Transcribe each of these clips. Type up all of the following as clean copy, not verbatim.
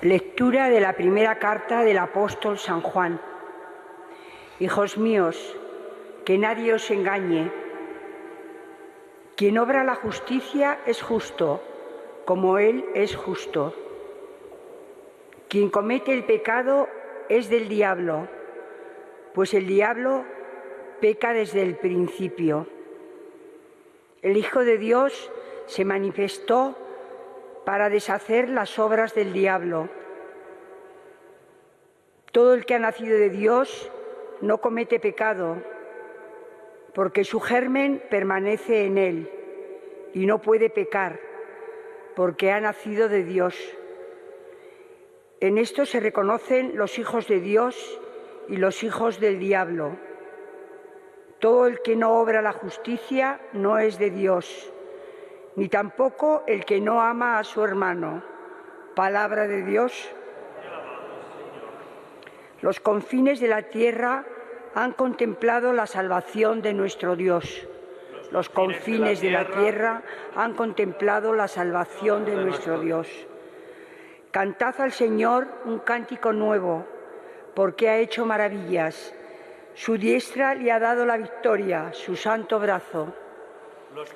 Lectura de la primera carta del apóstol San Juan. Hijos míos, que nadie os engañe. Quien obra la justicia es justo, como Él es justo. Quien comete el pecado es del diablo, pues el diablo peca desde el principio. El Hijo de Dios se manifestó para deshacer las obras del diablo. Todo el que ha nacido de Dios no comete pecado, porque su germen permanece en él y no puede pecar, porque ha nacido de Dios. En esto se reconocen los hijos de Dios y los hijos del diablo. Todo el que no obra la justicia no es de Dios, ni tampoco el que no ama a su hermano. Palabra de Dios. Los confines de la tierra han contemplado la salvación de nuestro Dios. Los confines de la tierra han contemplado la salvación de nuestro Dios. Cantad al Señor un cántico nuevo, porque ha hecho maravillas. Su diestra le ha dado la victoria, su santo brazo.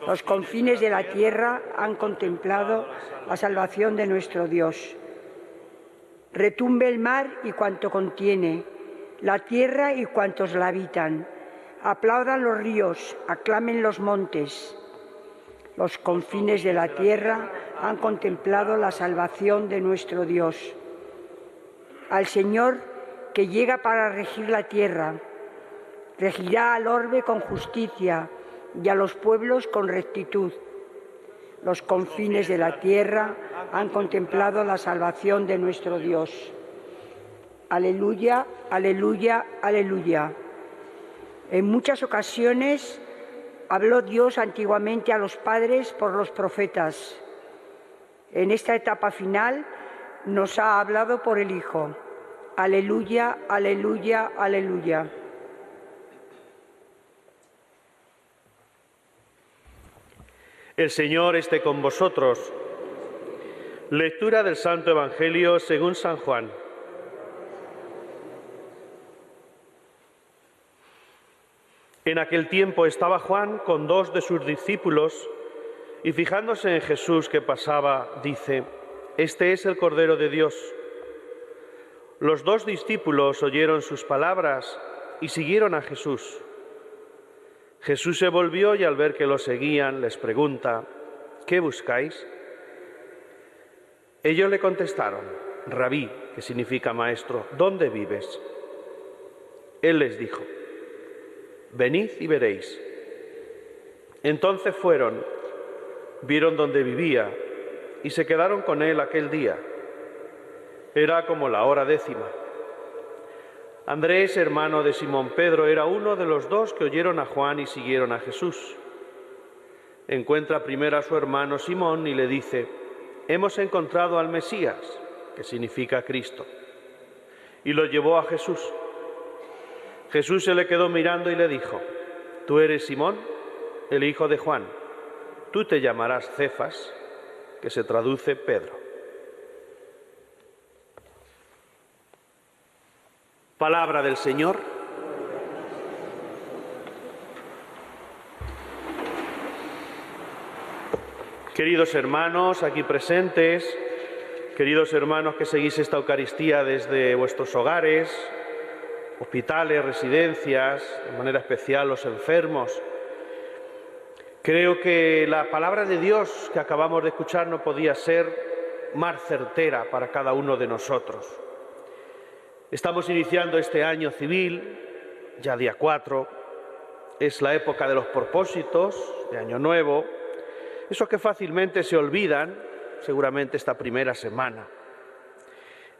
Los confines de la tierra han contemplado la salvación de nuestro Dios. Retumbe el mar y cuanto contiene, la tierra y cuantos la habitan. Aplaudan los ríos, aclamen los montes. Los confines de la tierra han contemplado la salvación de nuestro Dios. Al Señor que llega para regir la tierra, regirá al orbe con justicia y a los pueblos con rectitud. Los confines de la tierra han contemplado la salvación de nuestro Dios. Aleluya, aleluya, aleluya. En muchas ocasiones habló Dios antiguamente a los padres por los profetas. En esta etapa final nos ha hablado por el Hijo. Aleluya, aleluya, aleluya. El Señor esté con vosotros. Lectura del Santo Evangelio según San Juan. En aquel tiempo estaba Juan con 2 de sus discípulos y fijándose en Jesús que pasaba, dice: «Este es el Cordero de Dios». Los 2 discípulos oyeron sus palabras y siguieron a Jesús. Jesús se volvió y al ver que lo seguían les pregunta: «¿Qué buscáis?». Ellos le contestaron: «Rabí», que significa maestro, «¿dónde vives?». Él les dijo: «Venid y veréis». Entonces fueron, vieron dónde vivía y se quedaron con él aquel día. Era como la hora 10:00. Andrés, hermano de Simón Pedro, era uno de los 2 que oyeron a Juan y siguieron a Jesús. Encuentra primero a su hermano Simón y le dice: «Hemos encontrado al Mesías», que significa Cristo, y lo llevó a Jesús. Jesús se le quedó mirando y le dijo: «Tú eres Simón, el hijo de Juan. Tú te llamarás Cefas», que se traduce Pedro. Palabra del Señor. Queridos hermanos aquí presentes, queridos hermanos que seguís esta Eucaristía desde vuestros hogares, hospitales, residencias, de manera especial los enfermos, creo que la palabra de Dios que acabamos de escuchar no podía ser más certera para cada uno de nosotros. Estamos iniciando este año civil, ya día 4, es la época de los propósitos de Año Nuevo, esos que fácilmente se olvidan, seguramente esta primera semana.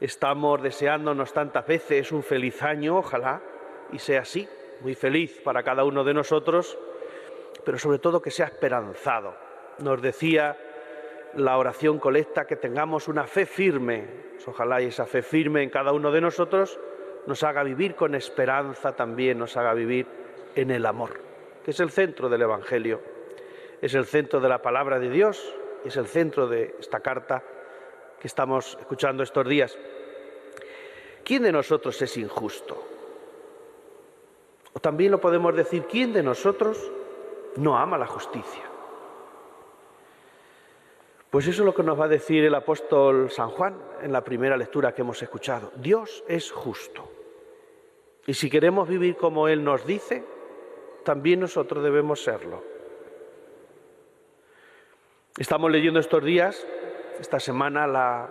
Estamos deseándonos tantas veces un feliz año, ojalá, y sea así, muy feliz para cada uno de nosotros, pero sobre todo que sea esperanzado. Nos decía la oración colecta que tengamos una fe firme, ojalá y esa fe firme en cada uno de nosotros nos haga vivir con esperanza, también nos haga vivir en el amor, que es el centro del Evangelio, es el centro de la palabra de Dios, es el centro de esta carta que estamos escuchando estos días. ¿Quién de nosotros es injusto? O también lo podemos decir, ¿quién de nosotros no ama la justicia? Pues eso es lo que nos va a decir el apóstol San Juan en la primera lectura que hemos escuchado. Dios es justo. Y si queremos vivir como Él nos dice, también nosotros debemos serlo. Estamos leyendo estos días, esta semana, la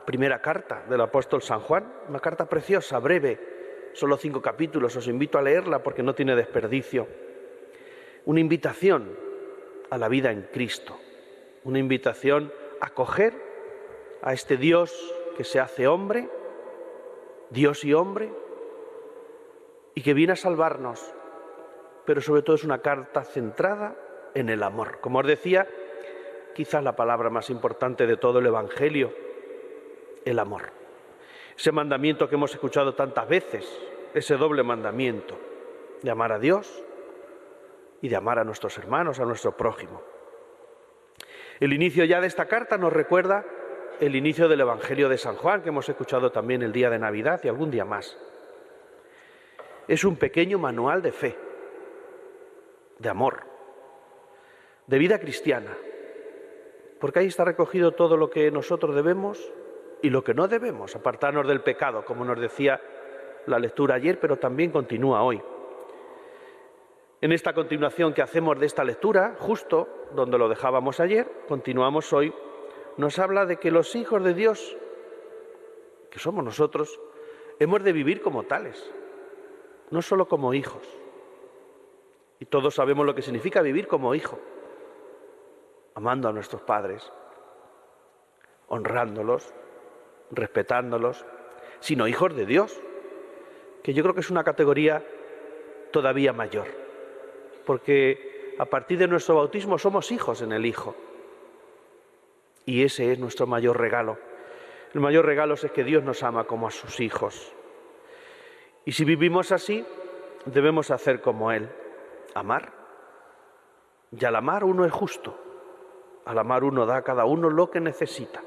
primera carta del apóstol San Juan, una carta preciosa, breve, solo 5 capítulos, os invito a leerla porque no tiene desperdicio. Una invitación a la vida en Cristo, una invitación a acoger a este Dios que se hace hombre, Dios y hombre, y que viene a salvarnos, pero sobre todo es una carta centrada en el amor. Como os decía, quizás la palabra más importante de todo el Evangelio, el amor. Ese mandamiento que hemos escuchado tantas veces, ese doble mandamiento de amar a Dios y de amar a nuestros hermanos, a nuestro prójimo. El inicio ya de esta carta nos recuerda el inicio del Evangelio de San Juan, que hemos escuchado también el día de Navidad y algún día más. Es un pequeño manual de fe, de amor, de vida cristiana, porque ahí está recogido todo lo que nosotros debemos y lo que no debemos, apartarnos del pecado, como nos decía la lectura ayer, pero también continúa hoy. En esta continuación que hacemos de esta lectura, justo donde lo dejábamos ayer, continuamos hoy, nos habla de que los hijos de Dios, que somos nosotros, hemos de vivir como tales, no solo como hijos. Y todos sabemos lo que significa vivir como hijo, amando a nuestros padres, honrándolos, respetándolos, sino hijos de Dios, que yo creo que es una categoría todavía mayor, porque a partir de nuestro bautismo somos hijos en el Hijo, y ese es nuestro mayor regalo. El mayor regalo es que Dios nos ama como a sus hijos, y si vivimos así, debemos hacer como Él, amar, y al amar uno es justo, al amar uno da a cada uno lo que necesita.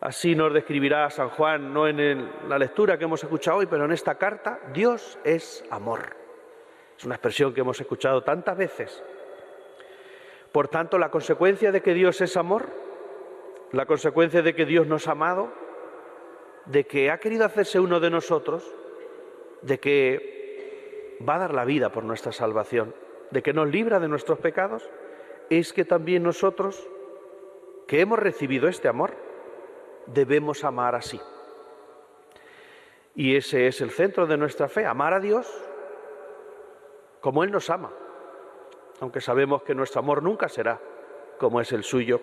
Así nos describirá San Juan, no en la lectura que hemos escuchado hoy, pero en esta carta, Dios es amor. Es una expresión que hemos escuchado tantas veces. Por tanto, la consecuencia de que Dios es amor, la consecuencia de que Dios nos ha amado, de que ha querido hacerse uno de nosotros, de que va a dar la vida por nuestra salvación, de que nos libra de nuestros pecados, es que también nosotros, que hemos recibido este amor, debemos amar así. Y ese es el centro de nuestra fe, amar a Dios como Él nos ama, aunque sabemos que nuestro amor nunca será como es el suyo,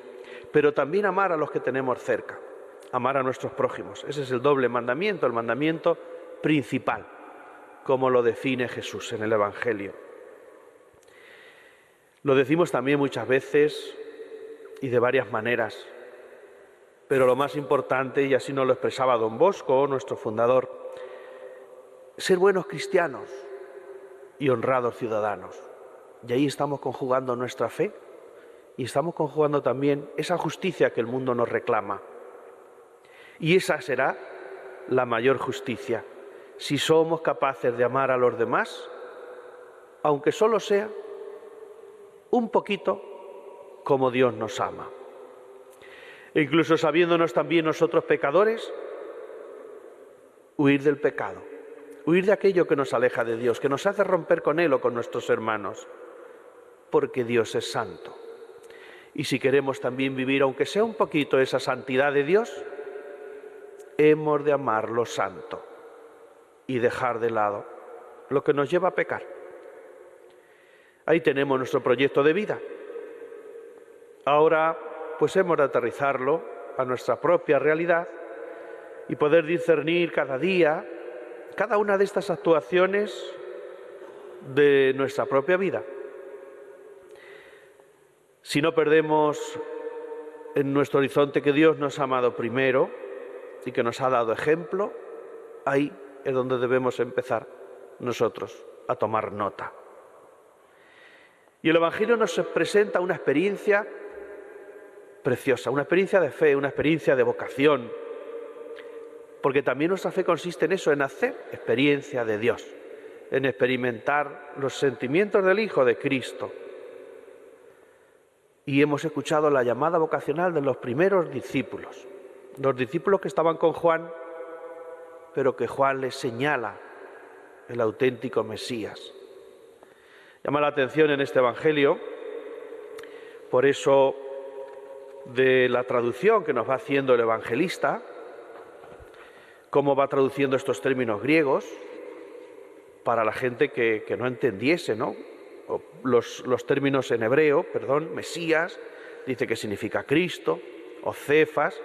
pero también amar a los que tenemos cerca, amar a nuestros prójimos. Ese es el doble mandamiento, el mandamiento principal, como lo define Jesús en el Evangelio. Lo decimos también muchas veces y de varias maneras, pero lo más importante, y así nos lo expresaba don Bosco, nuestro fundador, ser buenos cristianos y honrados ciudadanos. Y ahí estamos conjugando nuestra fe y estamos conjugando también esa justicia que el mundo nos reclama. Y esa será la mayor justicia, si somos capaces de amar a los demás, aunque solo sea un poquito como Dios nos ama. E incluso sabiéndonos también nosotros pecadores, huir del pecado, huir de aquello que nos aleja de Dios, que nos hace romper con Él o con nuestros hermanos, porque Dios es santo. Y si queremos también vivir, aunque sea un poquito, esa santidad de Dios, hemos de amar lo santo y dejar de lado lo que nos lleva a pecar. Ahí tenemos nuestro proyecto de vida. Ahora, pues hemos de aterrizarlo a nuestra propia realidad y poder discernir cada día cada una de estas actuaciones de nuestra propia vida. Si no perdemos en nuestro horizonte que Dios nos ha amado primero y que nos ha dado ejemplo, ahí es donde debemos empezar nosotros a tomar nota. Y el Evangelio nos presenta una experiencia preciosa, una experiencia de fe, una experiencia de vocación, porque también nuestra fe consiste en eso, en hacer experiencia de Dios, en experimentar los sentimientos del Hijo de Cristo. Y hemos escuchado la llamada vocacional de los primeros discípulos, los discípulos que estaban con Juan, pero que Juan les señala el auténtico Mesías. Llama la atención en este Evangelio, por eso, de la traducción que nos va haciendo el evangelista, cómo va traduciendo estos términos griegos para la gente que no entendiese, ¿no? Los términos en hebreo, Mesías, dice que significa Cristo, o Cefas,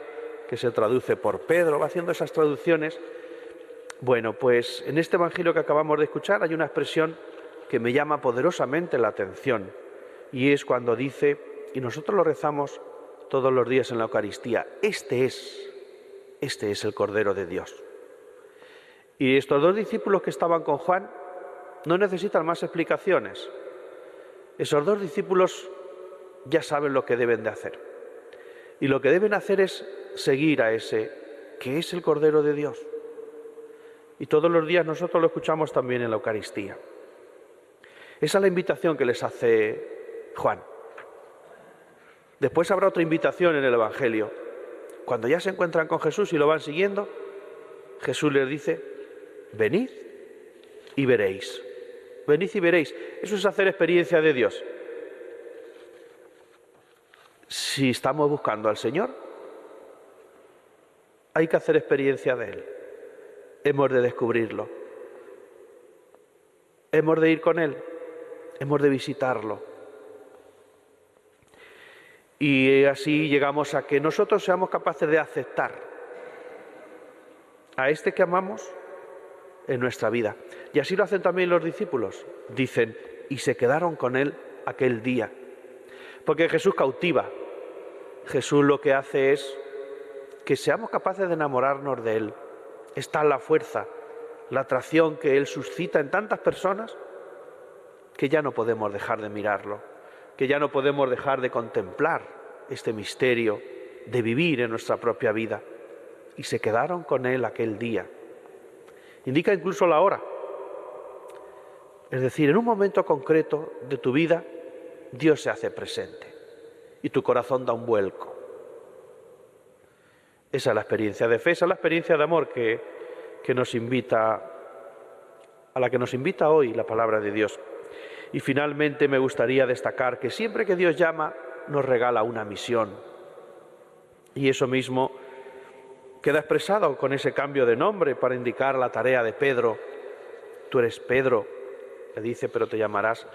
que se traduce por Pedro, va haciendo esas traducciones. Bueno, pues en este Evangelio que acabamos de escuchar hay una expresión que me llama poderosamente la atención, y es cuando dice, y nosotros lo rezamos todos los días en la Eucaristía, este es el Cordero de Dios. Y estos dos discípulos que estaban con Juan no necesitan más explicaciones. Esos dos discípulos ya saben lo que deben de hacer. Y lo que deben hacer es seguir a ese, que es el Cordero de Dios. Y todos los días nosotros lo escuchamos también en la Eucaristía. Esa es la invitación que les hace Juan. Después habrá otra invitación en el Evangelio. Cuando ya se encuentran con Jesús y lo van siguiendo, Jesús les dice, venid y veréis. Venid y veréis. Eso es hacer experiencia de Dios. Si estamos buscando al Señor, hay que hacer experiencia de Él. Hemos de descubrirlo. Hemos de ir con Él. Hemos de visitarlo. Y así llegamos a que nosotros seamos capaces de aceptar a este que amamos en nuestra vida. Y así lo hacen también los discípulos. Dicen, y se quedaron con Él aquel día. Porque Jesús cautiva. Jesús lo que hace es que seamos capaces de enamorarnos de Él. Está la fuerza, la atracción que Él suscita en tantas personas que ya no podemos dejar de mirarlo, que ya no podemos dejar de contemplar este misterio de vivir en nuestra propia vida. Y se quedaron con Él aquel día. Indica incluso la hora. Es decir, en un momento concreto de tu vida, Dios se hace presente y tu corazón da un vuelco. Esa es la experiencia de fe, esa es la experiencia de amor que nos invita, a la que nos invita hoy la palabra de Dios. Y finalmente me gustaría destacar que siempre que Dios llama, nos regala una misión. Y eso mismo queda expresado con ese cambio de nombre para indicar la tarea de Pedro. Tú eres Pedro, le dice, pero te llamarás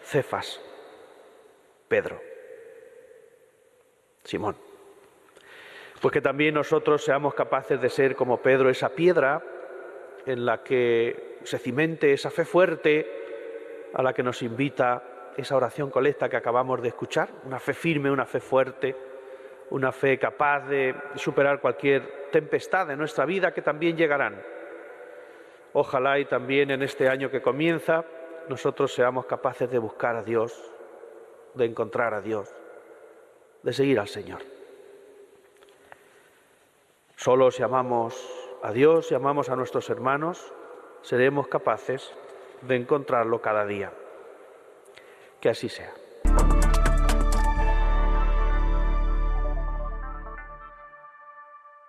Cefas, Pedro, Simón. Pues que también nosotros seamos capaces de ser como Pedro, esa piedra en la que se cimente esa fe fuerte a la que nos invita esa oración colecta que acabamos de escuchar, una fe firme, una fe fuerte, una fe capaz de superar cualquier tempestad de nuestra vida que también llegarán. Ojalá y también en este año que comienza nosotros seamos capaces de buscar a Dios, de encontrar a Dios, de seguir al Señor. Solo si amamos a Dios y amamos a nuestros hermanos, seremos capaces de encontrarlo cada día. Que así sea.